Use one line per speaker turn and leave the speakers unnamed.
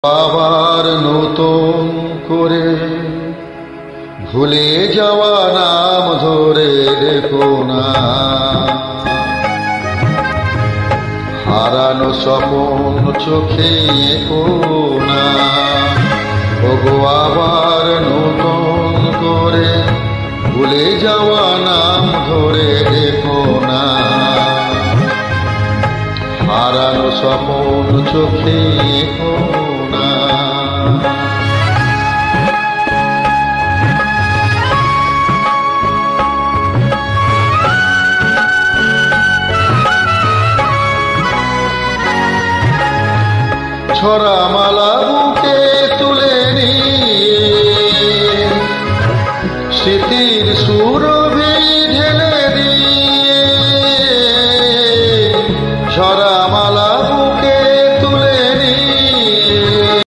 আবার নতুন করে ভুলে যাওয়া নাম ধরে রেখো না, হারানো স্বপ্ন চোখে এঁকো না। ওগো আবার নতুন করে ভুলে যাওয়া নাম ধরে রেখো না, হারানো স্বপ্ন চোখে এঁকো না। ছড়া মালা